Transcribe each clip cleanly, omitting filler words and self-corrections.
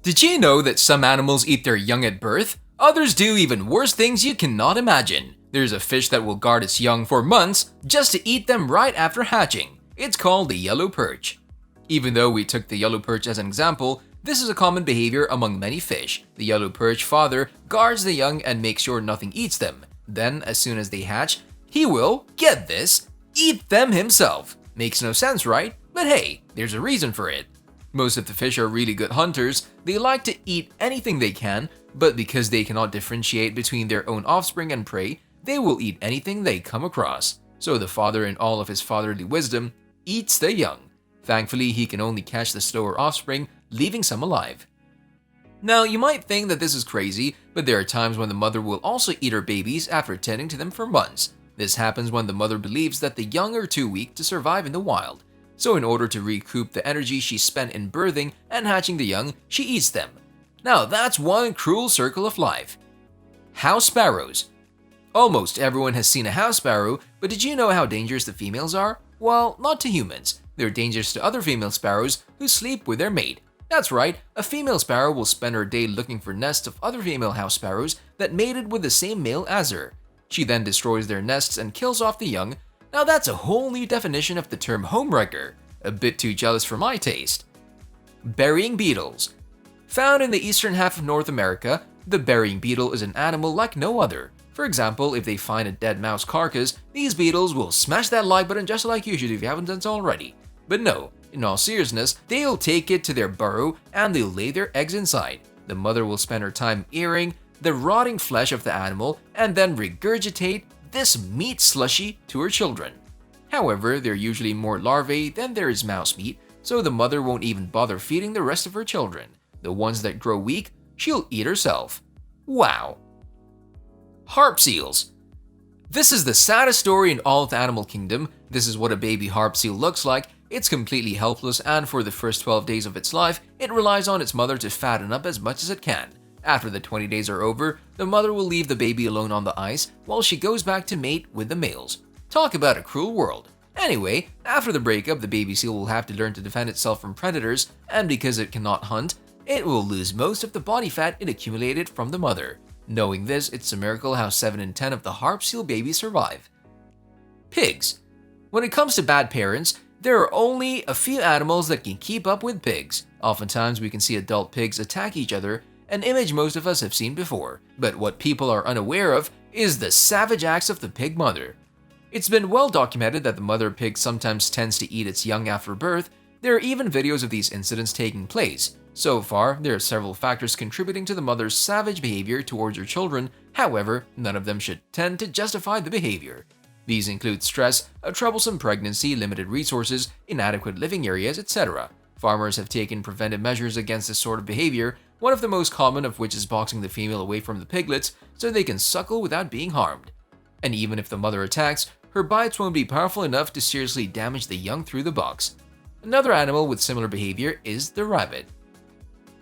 Did you know that some animals eat their young at birth? Others do even worse things you cannot imagine. There's a fish that will guard its young for months just to eat them right after hatching. It's called the yellow perch. Even though we took the yellow perch as an example, this is a common behavior among many fish. The yellow perch father guards the young and makes sure nothing eats them. Then, as soon as they hatch, he will, get this, eat them himself. Makes no sense, right? But hey, there's a reason for it. Most of the fish are really good hunters. They like to eat anything they can, but because they cannot differentiate between their own offspring and prey, they will eat anything they come across. So the father, in all of his fatherly wisdom, eats the young. Thankfully, he can only catch the slower offspring, leaving some alive. Now, you might think that this is crazy, but there are times when the mother will also eat her babies after tending to them for months. This happens when the mother believes that the young are too weak to survive in the wild. So in order to recoup the energy she spent in birthing and hatching the young, she eats them. Now that's one cruel circle of life. House sparrows. Almost everyone has seen a house sparrow, but did you know how dangerous the females are? Well, not to humans. They're dangerous to other female sparrows who sleep with their mate. That's right, a female sparrow will spend her day looking for nests of other female house sparrows that mated with the same male as her. She then destroys their nests and kills off the young. Now that's a whole new definition of the term homewrecker. A bit too jealous for my taste. Burying beetles. Found in the eastern half of North America, the burying beetle is an animal like no other. For example, if they find a dead mouse carcass, these beetles will smash that like button just like you should if you haven't done so already. But no, in all seriousness, they'll take it to their burrow and they'll lay their eggs inside. The mother will spend her time earing the rotting flesh of the animal and then regurgitate this meat slushy to her children. However, there are usually more larvae than there is mouse meat, so the mother won't even bother feeding the rest of her children. The ones that grow weak, she'll eat herself. Wow. Harp seals. This is the saddest story in all of the animal kingdom. This is what a baby harp seal looks like. It's completely helpless, and for the first 12 days of its life, it relies on its mother to fatten up as much as it can. After the 20 days are over, the mother will leave the baby alone on the ice while she goes back to mate with the males. Talk about a cruel world. Anyway, after the breakup, the baby seal will have to learn to defend itself from predators, and because it cannot hunt, it will lose most of the body fat it accumulated from the mother. Knowing this, it's a miracle how 7 in 10 of the harp seal babies survive. Pigs. When it comes to bad parents, there are only a few animals that can keep up with pigs. Oftentimes, we can see adult pigs attack each other, an image most of us have seen before. But what people are unaware of is the savage acts of the pig mother. It's been well documented that the mother pig sometimes tends to eat its young after birth. There are even videos of these incidents taking place. So far, there are several factors contributing to the mother's savage behavior towards her children. However, none of them should tend to justify the behavior. These include stress, a troublesome pregnancy, limited resources, inadequate living areas, etc. Farmers have taken preventive measures against this sort of behavior, one of the most common of which is boxing the female away from the piglets so they can suckle without being harmed. And even if the mother attacks, her bites won't be powerful enough to seriously damage the young through the box. Another animal with similar behavior is the rabbit.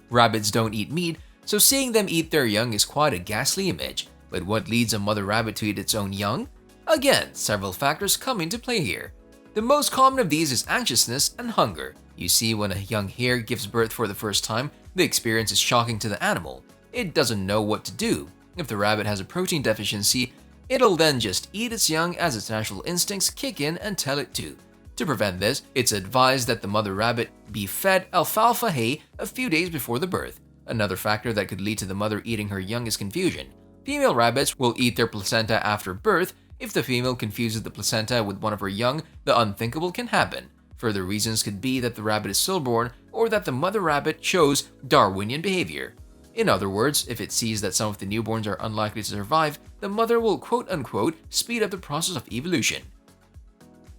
Rabbits don't eat meat, so seeing them eat their young is quite a ghastly image. But what leads a mother rabbit to eat its own young? Again, several factors come into play here. The most common of these is anxiousness and hunger. You see, when a young hare gives birth for the first time, the experience is shocking to the animal. It doesn't know what to do. If the rabbit has a protein deficiency, it'll then just eat its young as its natural instincts kick in and tell it to. To prevent this, it's advised that the mother rabbit be fed alfalfa hay a few days before the birth. Another factor that could lead to the mother eating her young is confusion. Female rabbits will eat their placenta after birth. If the female confuses the placenta with one of her young, the unthinkable can happen. Further reasons could be that the rabbit is stillborn or that the mother rabbit shows Darwinian behavior. In other words, if it sees that some of the newborns are unlikely to survive, the mother will quote-unquote speed up the process of evolution.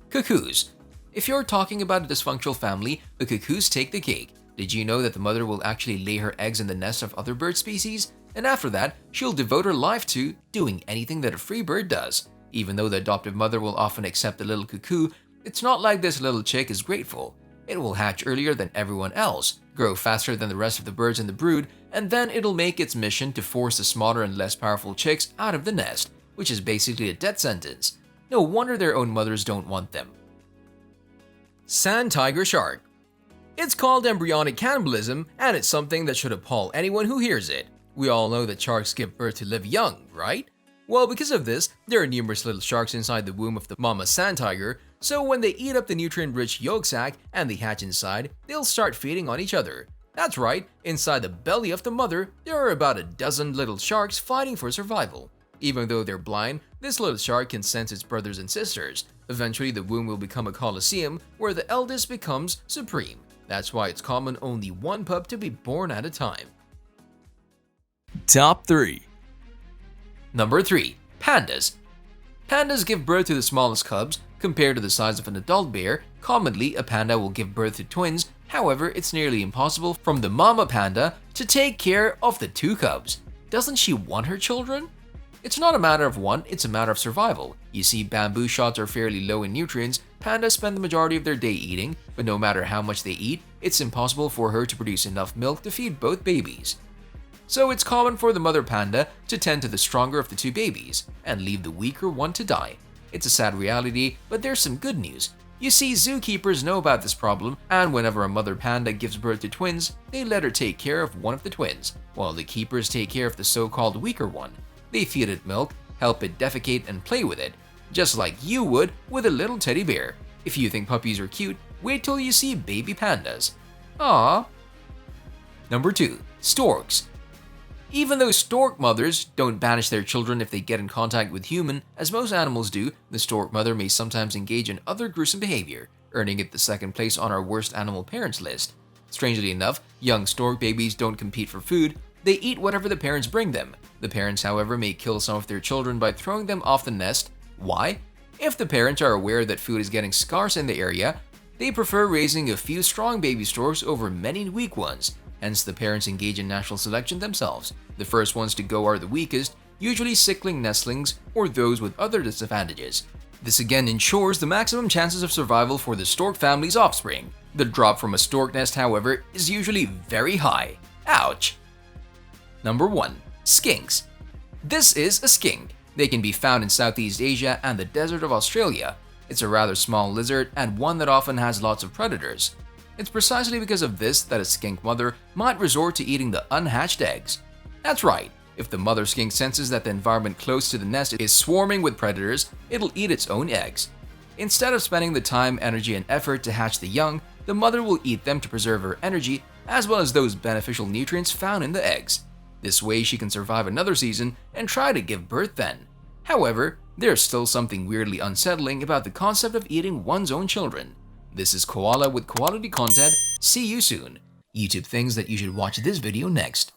Cuckoos. If you're talking about a dysfunctional family, the cuckoos take the cake. Did you know that the mother will actually lay her eggs in the nests of other bird species? And after that, she'll devote her life to doing anything that a free bird does. Even though the adoptive mother will often accept the little cuckoo, it's not like this little chick is grateful. It will hatch earlier than everyone else, grow faster than the rest of the birds in the brood, and then it'll make its mission to force the smaller and less powerful chicks out of the nest, which is basically a death sentence. No wonder their own mothers don't want them. Sand tiger shark. It's called embryonic cannibalism, and it's something that should appall anyone who hears it. We all know that sharks give birth to live young, right? Well, because of this, there are numerous little sharks inside the womb of the mama sand tiger, so when they eat up the nutrient-rich yolk sac and they hatch inside, they'll start feeding on each other. That's right, inside the belly of the mother, there are about a dozen little sharks fighting for survival. Even though they're blind, this little shark can sense its brothers and sisters. Eventually, the womb will become a coliseum where the eldest becomes supreme. That's why it's common only one pup to be born at a time. Top 3. Number 3. Pandas. Pandas give birth to the smallest cubs. Compared to the size of an adult bear, commonly a panda will give birth to twins. However, it's nearly impossible for the mama panda to take care of the two cubs. Doesn't she want her children? It's not a matter of want, it's a matter of survival. You see, bamboo shoots are fairly low in nutrients. Pandas spend the majority of their day eating, but no matter how much they eat, it's impossible for her to produce enough milk to feed both babies. So it's common for the mother panda to tend to the stronger of the two babies and leave the weaker one to die. It's a sad reality, but there's some good news. You see, zookeepers know about this problem, and whenever a mother panda gives birth to twins, they let her take care of one of the twins, while the keepers take care of the so-called weaker one. They feed it milk, help it defecate, and play with it, just like you would with a little teddy bear. If you think puppies are cute, wait till you see baby pandas. Aww. Number 2. Storks. Even though stork mothers don't banish their children if they get in contact with human, as most animals do, the stork mother may sometimes engage in other gruesome behavior, earning it the second place on our worst animal parents list. Strangely enough, young stork babies don't compete for food, they eat whatever the parents bring them. The parents, however, may kill some of their children by throwing them off the nest. Why? If the parents are aware that food is getting scarce in the area, they prefer raising a few strong baby storks over many weak ones. Hence, the parents engage in natural selection themselves. The first ones to go are the weakest, usually sickling nestlings or those with other disadvantages. This again ensures the maximum chances of survival for the stork family's offspring. The drop from a stork nest, however, is usually very high. Ouch! Number 1. Skinks. This is a skink. They can be found in Southeast Asia and the desert of Australia. It's a rather small lizard and one that often has lots of predators. It's precisely because of this that a skink mother might resort to eating the unhatched eggs. That's right, if the mother skink senses that the environment close to the nest is swarming with predators, it'll eat its own eggs. Instead of spending the time, energy, and effort to hatch the young, the mother will eat them to preserve her energy as well as those beneficial nutrients found in the eggs. This way she can survive another season and try to give birth then. However, there's still something weirdly unsettling about the concept of eating one's own children. This is Koala with quality content. See you soon. YouTube thinks that you should watch this video next.